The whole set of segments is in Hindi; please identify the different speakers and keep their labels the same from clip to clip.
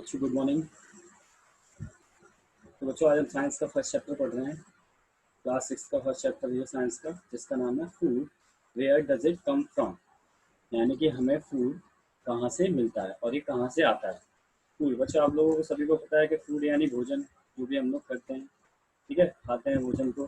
Speaker 1: बच्चों गुड मॉर्निंग। तो बच्चों आज हम साइंस का फर्स्ट चैप्टर पढ़ रहे हैं। क्लास 6 का फर्स्ट चैप्टर है साइंस का, जिसका नाम है food where does it come from. यानी कि हमें फूड कहाँ से मिलता है और ये कहाँ से आता है। फूड बच्चों आप लोगों को सभी को पता है कि फूड यानी भोजन, जो भी हम लोग करते हैं, ठीक है, खाते हैं भोजन को।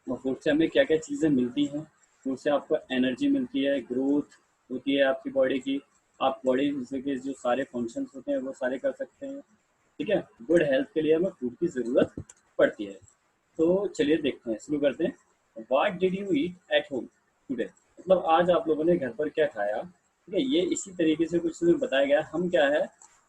Speaker 1: और फूड से हमें क्या क्या चीज़ें मिलती हैं। फूड से आपको एनर्जी मिलती है, ग्रोथ होती है आपकी बॉडी की। आप बॉडी के जो सारे फंक्शंस होते हैं वो सारे कर सकते हैं, ठीक है। गुड हेल्थ के लिए हमें फूड की ज़रूरत पड़ती है। तो चलिए देखते हैं, शुरू करते हैं। What did you eat at home today. मतलब आज आप लोगों ने घर पर क्या खाया, ठीक है। ये इसी तरीके से कुछ बताया गया है। हम क्या है,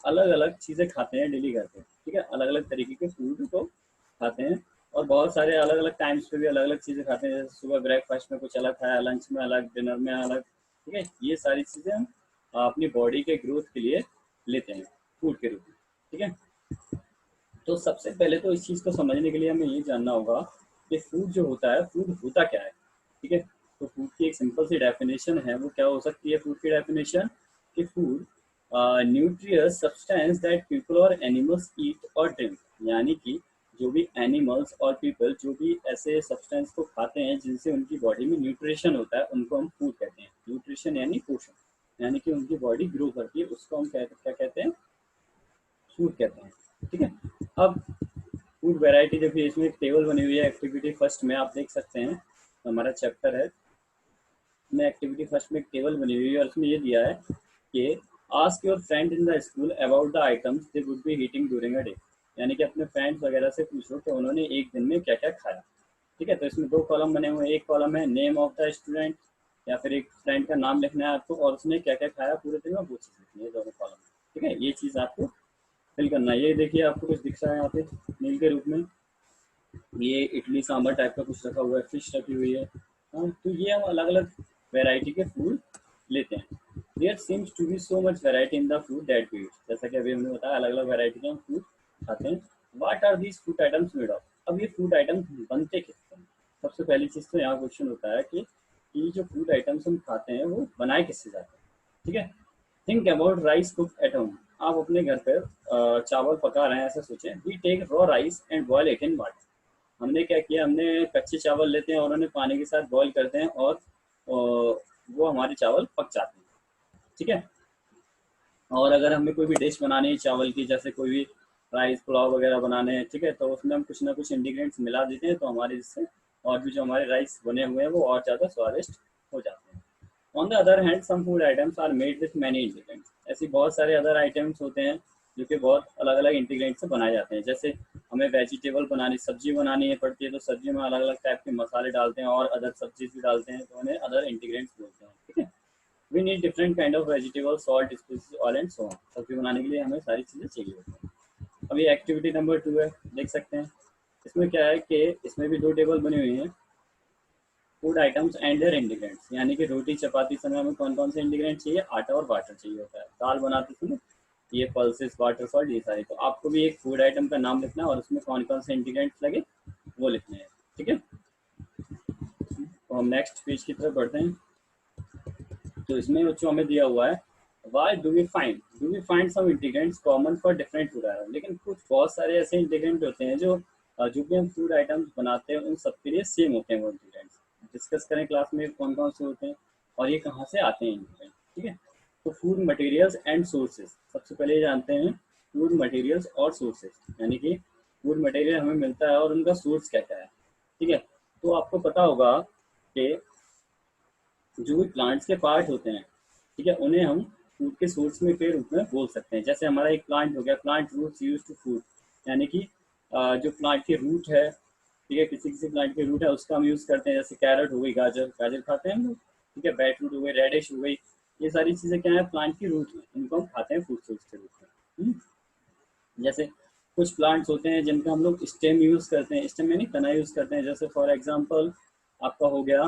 Speaker 1: अलग अलग चीज़ें खाते हैं डेली घर पे, ठीक है। अलग अलग तरीके के फूड को खाते हैं और बहुत सारे अलग अलग टाइम्स पे भी अलग अलग चीज़ें खाते हैं। जैसे सुबह ब्रेकफास्ट में कुछ अलग खाया, लंच में अलग, डिनर में अलग, ठीक है। ये सारी चीज़ें हम अपनी बॉडी के ग्रोथ के लिए लेते हैं फूड के रूप में, ठीक है। तो सबसे पहले तो इस चीज़ को समझने के लिए हमें ये जानना होगा कि फूड जो होता है, फूड होता क्या है, ठीक है। तो फूड की एक सिंपल सी डेफिनेशन है, वो क्या हो सकती है फूड की डेफिनेशन, कि food nutritious substance that people और एनिमल्स ईट और ड्रिंक। यानी कि जो भी एनिमल्स और पीपल जो भी ऐसे सब्सटेंस को खाते हैं जिनसे उनकी बॉडी में न्यूट्रिशन होता है, उनको हम फूड कहते हैं। न्यूट्रिशन यानी पोषण, यानी कि उनकी बॉडी ग्रो करती है, उसको हम क्या कहते हैं, फूड कहते हैं, ठीक है। अब फूड वैरायटी, जब इसमें एक टेबल बनी हुई है एक्टिविटी फर्स्ट में, आप देख सकते हैं हमारा चैप्टर है, इसमें एक्टिविटी फर्स्ट में एक टेबल बनी हुई है और उसमें ये दिया है कि ask your friend in the school about the items they would be eating during a day. यानी कि अपने फ्रेंड्स वगैरह से पूछो कि उन्होंने एक दिन में क्या क्या खाया, ठीक है। तो इसमें दो कॉलम बने हुए हैं, एक कॉलम है नेम ऑफ द स्टूडेंट, या फिर एक फ्रेंड का नाम लिखना है आपको, और उसने क्या क्या खाया पूरे दिन में, वो चीज़ लिखनी है, दोनों कॉलम, ठीक है। ये चीज़ आपको फिल करना है। ये देखिए आपको कुछ दिख रहा है यहाँ पे नील के रूप में, ये इडली सांभर टाइप का कुछ रखा हुआ है, फिश रखी हुई है। हाँ, तो ये हम अलग अलग वेराइटी के फूड लेते हैं। There seems to be so much variety in the food that we eat. जैसा कि अभी हमने बताया, अलग अलग वेराइटी के हम फूड खाते हैं। What are these food items made of. अब ये फूड आइटम बनते किससे हैं। सबसे पहली चीज़ तो यहाँ क्वेश्चन होता है कि ये जो फूड आइटम्स हम खाते हैं वो बनाए किससे जाते हैं, ठीक है। Think about rice cook at home. आप अपने घर पर चावल पका रहे हैं, ऐसा सोचें। We take raw rice and boil it in water. हमने क्या किया, हमने कच्चे चावल लेते हैं और उन्हें पानी के साथ बॉईल करते हैं और वो हमारे चावल पक जाते हैं, ठीक है। और अगर हमें कोई भी डिश बनानी है चावल की, जैसे कोई भी राइस पुलाव वगैरह बनाने हैं, ठीक है, तो उसमें हम कुछ ना कुछ इंग्रेडिएंट्स मिला देते हैं, तो हमारे जिससे और भी जो हमारे राइस बने हुए हैं वो और ज़्यादा स्वादिष्ट हो जाते हैं। On the other hand some food items are made with many ingredients. ऐसी बहुत सारे अदर आइटम्स होते हैं जो कि बहुत अलग अलग इंग्रेडिएंट्स से बनाए जाते हैं। जैसे हमें वेजिटेबल बनानी, सब्जी बनानी है पड़ती है, तो सब्जी में अलग अलग टाइप के मसाले डालते हैं और अदर सब्जी भी डालते हैं, तो उन्हें अदर इंग्रेडिएंट्स बोलते हैं, ठीक है। We need different kind of vegetable, salt, spices, oil and so on. सब्जी बनाने के लिए हमें सारी चीज़ें चाहिए होती हैं। अब ये एक्टिविटी नंबर 2 है, देख सकते हैं। इसमें क्या है कि इसमें भी दो टेबल बनी हुई हैं, food items and their ingredients. यानी कि रोटी चपाती समय हमें कौन कौन से इंग्रेडिएंट चाहिए, आटा और वाटर चाहिए होता है। दाल बनाते समय ये पल्सेस, वाटर, सॉल्ट, ये सारे। तो आपको भी एक फूड आइटम का नाम लिखना है और उसमें कौन कौन से इंग्रेडिएंट्स लगे वो लिखने हैं, ठीक है। तो हम नेक्स्ट पेज की तरफ बढ़ते हैं। तो इसमें बच्चों हमें दिया हुआ है why do we find some ingredients common for different food item. लेकिन कुछ बहुत सारे ऐसे इंग्रेडिएंट होते हैं जो जो भी हम फूड आइटम्स बनाते हैं उन सबके लिए सेम होते हैं वो इंग्रेडिएंट्स। डिस्कस करें क्लास में कौन कौन से होते हैं और ये कहाँ से आते हैं इंग्रेडिएंट, ठीक है। तो फूड मटेरियल्स एंड सोर्सेज, सबसे पहले ये जानते हैं फूड मटेरियल्स और सोर्सेज। यानी कि फूड मटेरियल हमें मिलता है और उनका सोर्स क्या क्या है, ठीक है। तो आपको पता होगा कि जो भी प्लांट्स के पार्ट होते हैं, ठीक है, उन्हें हम फूड के सोर्स में के रूप में बोल सकते हैं। जैसे हमारा एक प्लांट हो गया, plant roots use to food. यानी कि जो प्लांट की रूट है, ठीक है, किसी किसी प्लांट की रूट है उसका हम यूज़ करते हैं। जैसे कैरेट हो गई, गाजर, गाजर खाते हैं हम लोग, ठीक है। बीट रूट हो गई, रेडिश हो गई, ये सारी चीज़ें क्या है, प्लांट की रूट है, इनको हम खाते हैं फूड सोर्स के रूप में। जैसे कुछ प्लांट्स होते हैं जिनका हम लोग स्टेम यूज़ करते हैं, स्टेम यानी तना यूज़ करते हैं। जैसे फॉर एग्जांपल आपका हो गया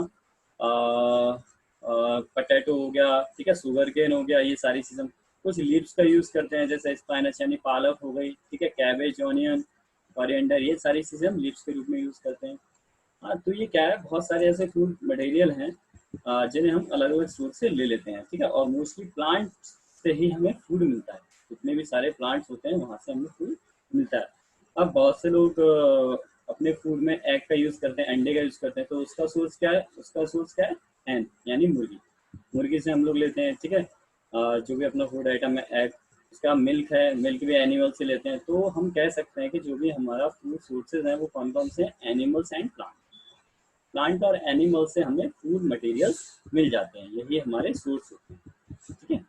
Speaker 1: पटेटो हो गया, ठीक है, शुगर केन हो गया, ये सारी चीज़ें। कुछ लीव्स का यूज़ करते हैं, जैसे स्पाइनच यानी पालक हो गई, ठीक है, कैबेज, ऑनियन, कोरिएंडर, ये सारी चीज़ें हम लीव्स के रूप में यूज़ करते हैं। हाँ, तो ये क्या है, बहुत सारे ऐसे फूड मटेरियल हैं जिन्हें हम अलग अलग सोर्स से ले लेते हैं, ठीक है। और मोस्टली प्लांट से ही हमें फूड मिलता है, जितने भी सारे प्लांट्स होते हैं वहाँ से हमें फूड मिलता है। अब बहुत से लोग अपने फूड में एग का यूज़ करते हैं, अंडे का यूज़ करते हैं, तो उसका सोर्स क्या है? उसका सोर्स क्या है? एन यानी मुर्गी। मुर्गी से हम लोग लेते हैं, ठीक है। जो भी अपना फूड आइटम है, एग, उसका मिल्क है, मिल्क भी एनिमल से लेते हैं। तो हम कह सकते हैं कि जो भी हमारा फूड सोर्सेज हैं वो कौन कौन से? Animals and plant. प्लांट और एनिमल से हमें फूड मटेरियल्स मिल जाते हैं, यही हमारे सोर्स होते हैं, ठीक है।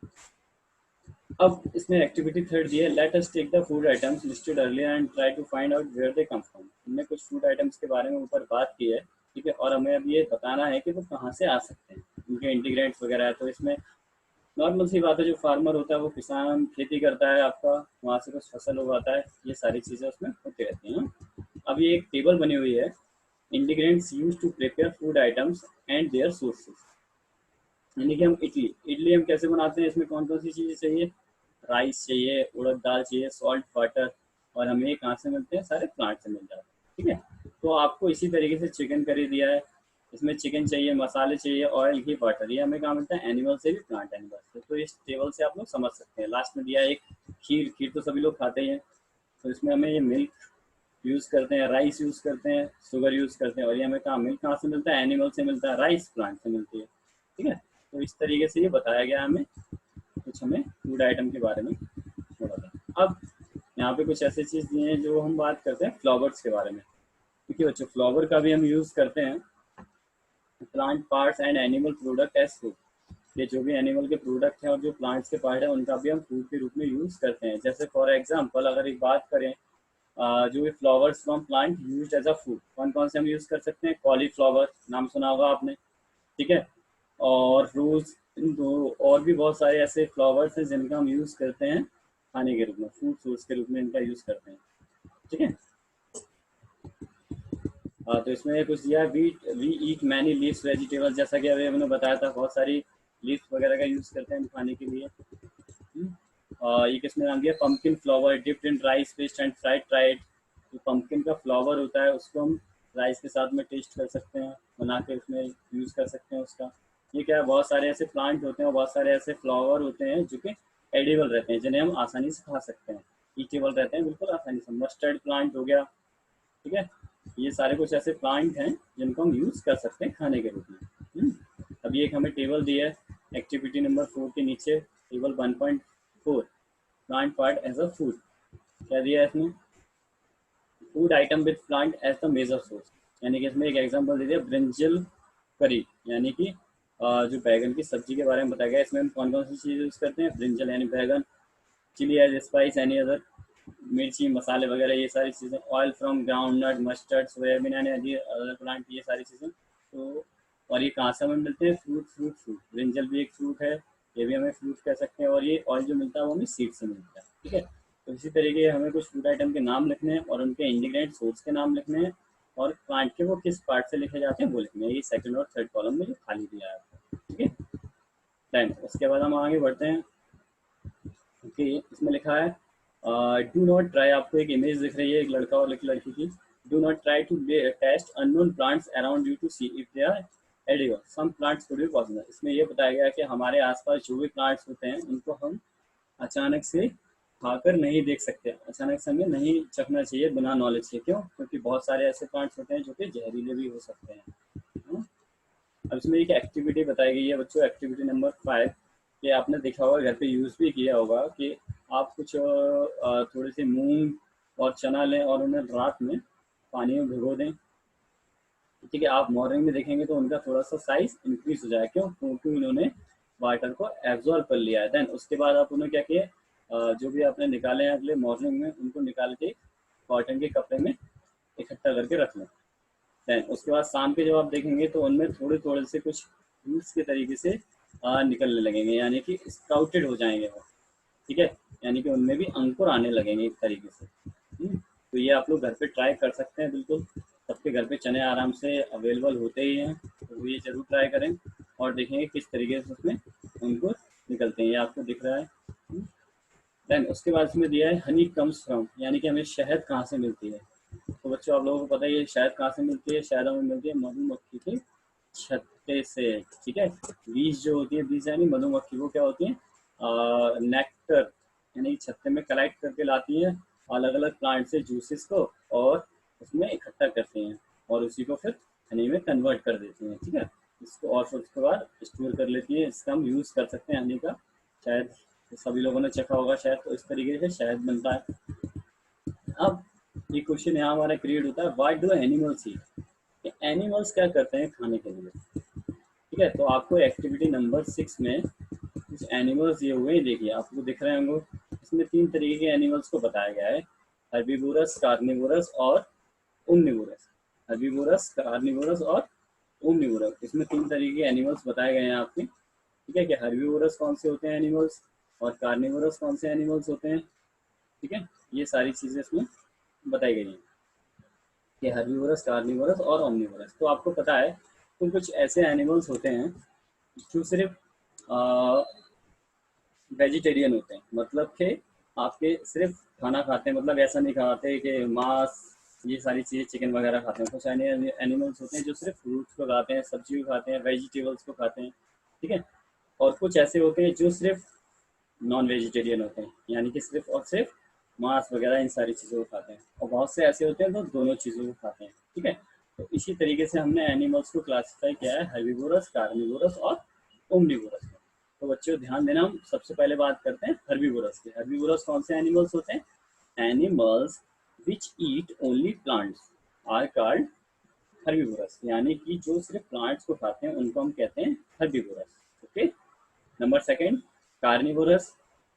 Speaker 1: अब इसमें एक्टिविटी थर्ड दिया है, let us take the food items listed earlier and try to find out where they come from. हमने कुछ फूड आइटम्स के बारे में ऊपर बात की है, ठीक है, और हमें अब ये बताना है कि वो कहाँ से आ सकते हैं, उनके इंटीग्रेंट्स वगैरह है। तो इसमें नॉर्मल सी बात है, जो फार्मर होता है वो किसान खेती करता है आपका, वहाँ से कुछ फसल उगाता है, ये सारी चीज़ें उसमें होती रहती हैं। अब ये एक टेबल बनी हुई है, ingredients use to prepare food items and their sources. यानी कि हम इडली इडली हम कैसे बनाते हैं, इसमें कौन कौन सी चीज़ें चाहिए? राइस चाहिए, उड़द दाल चाहिए, सॉल्ट, वाटर, और हमें ये कहाँ से मिलते हैं? सारे प्लांट से मिल जाते हैं, ठीक है। तो आपको इसी तरीके से चिकन करी दिया है, इसमें चिकन चाहिए, मसाले चाहिए, ऑयल, घी, वाटर, ये हमें कहाँ मिलता है? एनिमल से भी, प्लांट एनिमल से। तो इस टेबल से आप लोग समझ सकते हैं। लास्ट में दिया है एक खीर, खीर तो सभी लोग खाते ही हैं, तो इसमें हमें ये मिल्क यूज़ करते हैं, राइस यूज़ करते हैं, शुगर यूज़ करते हैं, और ये हमें कहाँ मिल्क कहाँ से मिलता है? एनिमल से मिलता है, राइस प्लांट से मिलती है, ठीक है। तो इस तरीके से ये बताया गया हमें, कुछ हमें फूड आइटम के बारे में थोड़ा सा। अब यहाँ पे कुछ ऐसी चीज़ दी हैं जो हम बात करते हैं फ्लावर्स के बारे में। देखिए बच्चों, फ्लावर का भी हम यूज़ करते हैं plant parts and animal product as food. ये जो भी एनिमल के प्रोडक्ट हैं और जो प्लांट्स के पार्ट हैं उनका भी हम फूड के रूप में यूज़ करते हैं। जैसे फॉर एग्जांपल अगर एक बात करें, जो भी flowers from plant used as a food, कौन कौन से हम यूज़ कर सकते हैं? कॉलीफ्लावर, नाम सुना होगा आपने, ठीक है, और रोज़, दो और भी बहुत सारे ऐसे फ्लावर्स हैं जिनका हम यूज़ करते हैं खाने के रूप में, फूड सोर्स के रूप में इनका यूज़ करते हैं, ठीक है। तो इसमें कुछ दिया है, we eat many leaves vegetables, जैसा कि अभी हमने बताया था, बहुत सारी लीव्स वगैरह का यूज़ करते हैं हम खाने के लिए। ये किसमें नाम दिया? Pumpkin flower dipped in rice paste and fried tried. जो पम्पकिन का फ्लावर होता है उसको हम राइस के साथ में टेस्ट कर सकते हैं, बना के उसमें यूज़ कर सकते हैं उसका। ये क्या है, बहुत सारे ऐसे प्लांट होते हैं और बहुत सारे ऐसे फ्लावर होते हैं जो कि एडिबल रहते हैं, जिन्हें हम आसानी से खा सकते हैं, ईटेबल रहते हैं बिल्कुल आसानी से। मस्टर्ड प्लांट हो गया, ठीक है। ये सारे कुछ ऐसे प्लांट हैं जिनको हम यूज़ कर सकते हैं खाने के रूप में। अभी एक हमें टेबल दी है एक्टिविटी नंबर 4 के नीचे, table 1.4, plant part as a food. क्या दिया है इसमें? Food item with plant as the major source. यानी कि इसमें एक एग्जांपल दे दिया, ब्रिंजल करी, यानी कि जो बैगन की सब्जी के बारे में बताया गया। इसमें हम कौन कौन सी चीज़ यूज़ करते हैं? ब्रिंजल यानी बैगन, chilli as spice, any other, मिर्ची, मसाले वगैरह, ये सारी चीज़ें। Oil from groundnut, mustard, soyabean and other plant, ये सारी चीज़ें। तो और ये कहाँ से हमें मिलते हैं? फ्रूट। ब्रिंजल भी एक फ्रूट है, ये भी हमें फ्रूट कह सकते हैं, और ये ऑयल जो मिलता है वो हमें सीड से मिलता है, ठीक है। तो इसी तरीके हमें कुछ फूड आइटम के नाम लिखने हैं और उनके इंग्रीडिएंट सोर्स के नाम लिखने हैं, और प्लांट के वो किस पार्ट से लिखे जाते हैं वो लिखने हैं। ये सेकंड और थर्ड कॉलम में जो खाली दिया है आपको, ठीक है। देन उसके बाद हम आगे बढ़ते हैं कि इसमें लिखा है डू नॉट ट्राई। आपको एक इमेज दिख रही है, एक लड़का और एक लड़की की। Do not try to taste unknown plants around you to see if they are edible, some plants could be poisonous. इसमें यह बताया गया है कि हमारे आसपास जो भी प्लांट्स होते हैं उनको हम अचानक से खाकर नहीं देख सकते, अचानक से हमें नहीं चखना चाहिए बिना नॉलेज के। क्यों? क्योंकि बहुत सारे ऐसे प्लांट्स होते हैं जो कि जहरीले भी हो सकते हैं। हाँ? अब इसमें एक एक्टिविटी बताई गई है बच्चों, एक्टिविटी नंबर 5, ये आपने देखा होगा, घर पे यूज़ भी किया होगा, कि आप कुछ थोड़े से मूंग और चना लें और उन्हें रात में पानी में भिगो दें, ठीक है। आप मॉर्निंग में देखेंगे तो उनका थोड़ा सा साइज इंक्रीज हो जाए। क्यों? क्योंकि उन्होंने वाटर को एब्जॉर्ब कर लिया है। देन उसके बाद आप उन्हें क्या किए, जो भी आपने निकाले हैं अगले मॉर्निंग में, उनको निकाल के कॉटन के कपड़े में इकट्ठा करके रख लें। देन उसके बाद शाम के जब आप देखेंगे तो उनमें थोड़े थोड़े से कुछ रूट्स के तरीके से निकलने लगेंगे, यानी कि स्प्राउटेड हो जाएंगे वो, ठीक है। यानी कि उनमें भी अंकुर आने लगेंगे एक तरीके से। तो ये आप लोग घर पे ट्राई कर सकते हैं बिल्कुल, सबके घर पे चने आराम से अवेलेबल होते ही हैं, तो ये ज़रूर ट्राई करें और देखेंगे किस तरीके से उसमें अंकुर निकलते हैं। ये आपको दिख रहा है। देन उसके बाद इसमें दिया है हनी कम्स फ्रॉम, यानी कि हमें शहद कहाँ से मिलती है। तो बच्चों आप लोगों को पता है ये शहद कहाँ से मिलती है? शहद हमें मिलती है मधुमक्खी के छत्ते से, ठीक है। बीज जो होती है, बीज यानी मधुमक्खी, वो क्या होती है? नेक्टर, यानी छत्ते में कलेक्ट करके लाती हैं अलग अलग प्लांट से जूसेस को, और उसमें इकट्ठा करती हैं और उसी को फिर हनी में कन्वर्ट कर देती हैं, ठीक है। इसको और फिर उसके बाद स्टोर कर लेती हैं। इसका हम यूज़ कर सकते हैं हनी का, शायद सभी लोगों ने चखा होगा शायद, तो इस तरीके से शहद बनता है। अब ये क्वेश्चन यहाँ हमारा क्रिएट होता है, what do animals eat, animals क्या करते हैं खाने के लिए, ठीक है। तो आपको एक्टिविटी नंबर 6 में कुछ एनिमल्स दिए हुए हैं, देखिए आपको दिख रहे होंगे। इसमें 3 तरीके के एनिमल्स को बताया गया है, हर्बीवोरस, कार्निवोरस और ओमनिवोरस। हर्बीवोरस, कार्निवोरस और ओमनिवोरस, इसमें 3 तरीके के एनिमल्स बताए गए हैं आपके, ठीक है। कि हर्बीवोरस कौन से होते हैं एनिमल्स, और कार्निवोरस कौन से एनिमल्स होते हैं, ठीक है। ये सारी चीज़ें इसमें बताई गई हैं कि हर्बीवोरस, कार्निवोरस और ओमनिवोरस। तो आपको पता है तो कुछ ऐसे एनिमल्स होते हैं जो सिर्फ वेजिटेरियन होते हैं, मतलब कि आपके सिर्फ खाना खाते हैं, मतलब ऐसा नहीं खाते कि मांस ये सारी चीज़ें चिकन वगैरह खाते हैं। कुछ एनिमल्स होते हैं जो सिर्फ फ्रूट्स को खाते हैं, सब्जी को खाते हैं, वेजिटेबल्स को खाते हैं, ठीक है। और कुछ ऐसे होते हैं जो सिर्फ नॉन वेजिटेरियन होते हैं, यानी कि सिर्फ और सिर्फ मांस वगैरह इन सारी चीज़ों को खाते हैं। और बहुत से ऐसे होते हैं जो दोनों चीज़ों को खाते हैं, ठीक है। तो इसी तरीके से हमने एनिमल्स को क्लासीफाई किया है हर्बीवोरस, कार्निवोरस और ओमनिवोरस में। तो बच्चों ध्यान देना, हम सबसे पहले बात करते हैं हर्बीवोरस की। हर्बीवोरस कौन से एनिमल्स होते हैं, animals which eat only plants are called herbivorous, यानी कि जो सिर्फ प्लांट्स को खाते हैं उनको हम कहते हैं herbivorous, okay. Number second, carnivorous,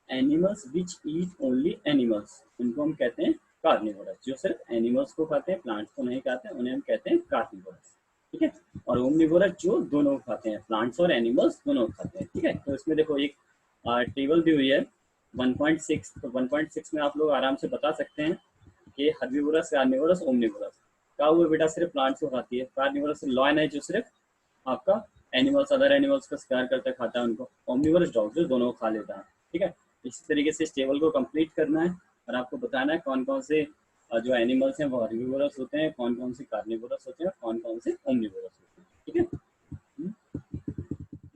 Speaker 1: animals which eat only animals, उनको हम कहते हैं कार्निवोरस। जो सिर्फ एनिमल्स को खाते हैं, प्लांट्स को नहीं खाते, उन्हें हम कहते हैं कार्निवोरस, ठीक है। और ओमनिवोरस जो दोनों खाते हैं, प्लांट्स और एनिमल्स दोनों खाते हैं, ठीक है। तो इसमें देखो एक टेबल दी हुई है 1.6, तो 1.6 में आप लोग आराम से बता सकते हैं कि हर्बीवोरस, कार्निवोरस, ओमनिवोरस। का हुआ बेटा सिर्फ प्लांट्स को खाती है, कार्निवोरस लॉयन है जो सिर्फ आपका एनिमल्स, अदर एनिमल्स का शिकार करता खाता है उनको, ओमनिवोरस डॉग जो दोनों को खा लेता है, ठीक है। इसी तरीके से इस टेबल को कंप्लीट करना है और आपको बताना है कौन कौन से जो एनिमल्स हैं वो हर्बीवोरस होते हैं, कौन कौन से कार्निवोरस होते हैं, कौन कौन से ओमनिवोरस होते हैं, ठीक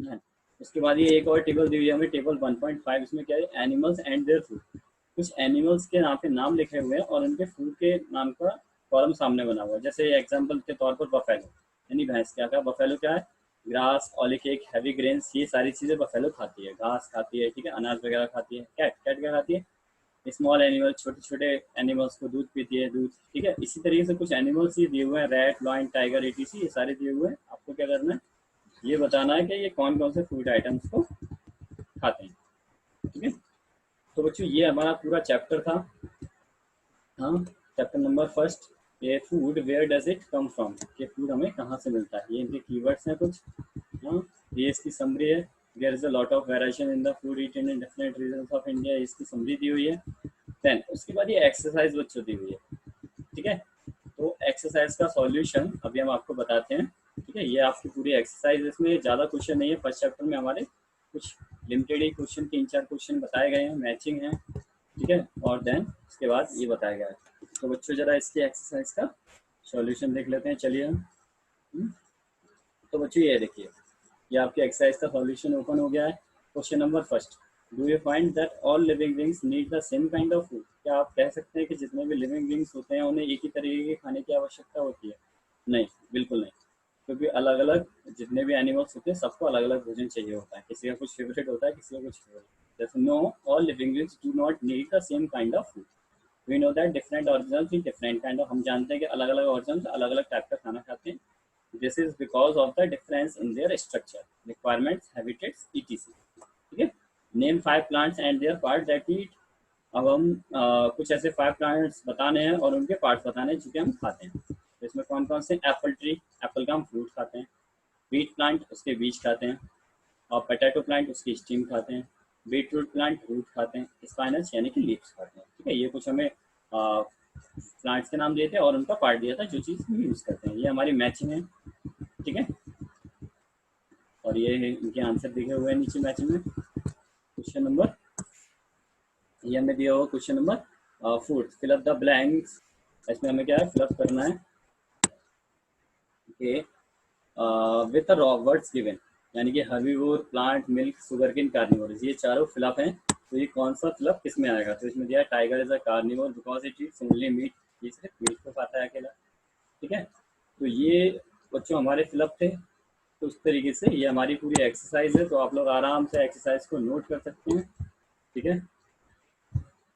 Speaker 1: है। उसके बाद ये एक और टेबल दी हुई है हमें, टेबल 1.5। इसमें क्या है, एनिमल्स एंड देयर फूड। कुछ एनिमल्स के यहाँ पे नाम लिखे हुए हैं और उनके फूड के नाम का कॉलम सामने बना हुआ है। जैसे एग्जांपल के तौर पर बफेलो, यानी भैंस, क्या क्या बफेलो क्या है, ग्रास, ओलिक, हैवी ग्रेन्स, ये सारी चीज़ें बफेलो खाती है, घास खाती है, ठीक है, अनाज वगैरह खाती है। कैट, कैट क्या खाती है, स्मॉल एनिमल, छोटे छोटे एनिमल्स को दूध पीती है, दूध, ठीक है। इसी तरीके से कुछ एनिमल्स ये दिए हुए हैं, रैट, लॉयन, टाइगर, एटीसी, ये सारे दिए हुए हैं। आपको क्या करना है, ये बताना है कि ये कौन कौन से फूड आइटम्स को खाते हैं, ठीक है। तो बच्चों ये हमारा पूरा चैप्टर था, हाँ, चैप्टर नंबर फर्स्ट, ये food where does it come from, ये फूड हमें कहाँ से मिलता है, ये इनके कीवर्ड्स हैं कुछ, हाँ। ये इसकी समरी है, there is a lot of variation in the food eaten in different regions of India, इसकी समरी दी हुई है। देन उसके बाद ये एक्सरसाइज बच्चों दी हुई है, ठीक है। तो एक्सरसाइज का सॉल्यूशन अभी हम आपको बताते हैं, ठीक है। ये आपकी पूरी एक्सरसाइज, इसमें ज़्यादा क्वेश्चन नहीं है, फर्स्ट चैप्टर में हमारे कुछ लिमिटेड ही क्वेश्चन, 3-4 क्वेश्चन बताए गए हैं, मैचिंग है, ठीक है। और देन उसके बाद ये बताया गया है। तो बच्चों जरा इसकी एक्सरसाइज का सॉल्यूशन देख लेते हैं, चलिए हम। तो बच्चों ये देखिए, ये आपके एक्सरसाइज का सॉल्यूशन ओपन हो गया है। Question number first, do you find that all living beings need the same kind of food, क्या आप कह सकते हैं कि जितने भी लिविंग बीइंग्स होते हैं उन्हें एक ही तरीके के खाने की आवश्यकता होती है, नहीं, बिल्कुल नहीं। क्योंकि अलग अलग जितने भी एनिमल्स होते हैं सबको अलग अलग भोजन चाहिए होता है, किसी का कुछ फेवरेट होता है, किसी का कुछ फेवरेट, जैसे no, all living beings do not need the same kind of food, we know that different organisms need different kind of, हम जानते हैं कि अलग अलग ऑर्गेनिज्म्स अलग अलग टाइप का खाना खाते हैं। This is because of the difference in their structure, requirements, habitats, etc, ठीक है। Name 5 plants and there part that ईट, अब हम कुछ ऐसे 5 प्लांट्स बताने हैं और उनके पार्ट्स बताने हैं जो कि हम खाते हैं। तो इसमें कौन कौन से, एप्पल ट्री, एप्पल का हम फ्रूट खाते हैं, बीट प्लांट उसके बीज खाते हैं, और पोटैटो प्लांट उसकी स्टीम खाते हैं, बीट रूट प्लांट रूट खाते हैं, स्पाइनस यानी कि लीव्स खाते हैं, ठीक है। ये कुछ हमें प्लांट्स के नाम दिए थे और उनका पार्ट दिया था जो चीज़ हम यूज़ करते हैं। ये हमारी मैचिंग है, ठीक है। और ये इनके आंसर दिखे हुए हैं नीचे मैचिंग में। क्वेश्चन नंबर, ये हमें दिया हुआ question number food, fill up the blanks. इसमें हमें क्या है, फिल अप करना है कि with the raw words given, यानी कि herbivore, plant, milk, sugarcane, carnivorous, ये चारों फिलअप हैं तो ये कौन सा फिलअप किस में आएगा, तो इसमें दिया tiger is a carnivore because it eats only meat, ये सिर्फ मीट को खाता है अकेला। ठीक है, तो ये बच्चों हमारे फिलअप थे। तो उस तरीके से ये हमारी पूरी एक्सरसाइज है, तो आप लोग आराम से एक्सरसाइज को नोट कर सकते हैं। ठीक है,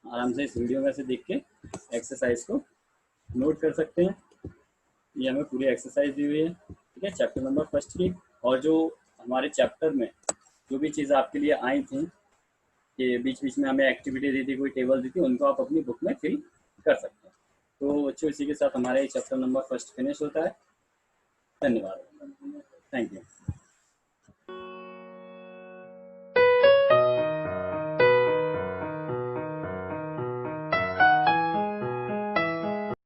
Speaker 1: आराम से इस वीडियो में से देख के एक्सरसाइज को नोट कर सकते हैं। ये हमें पूरी एक्सरसाइज दी हुई है। ठीक है, चैप्टर नंबर फर्स्ट की। और जो हमारे चैप्टर में जो भी चीज़ आपके लिए आई थी कि बीच बीच में हमें एक्टिविटी दी थी, कोई टेबल दी थी, उनको आप अपनी बुक में फिल कर सकते हैं। तो बच्चों इसी के साथ हमारे चैप्टर नंबर फर्स्ट फिनिश होता है। धन्यवाद।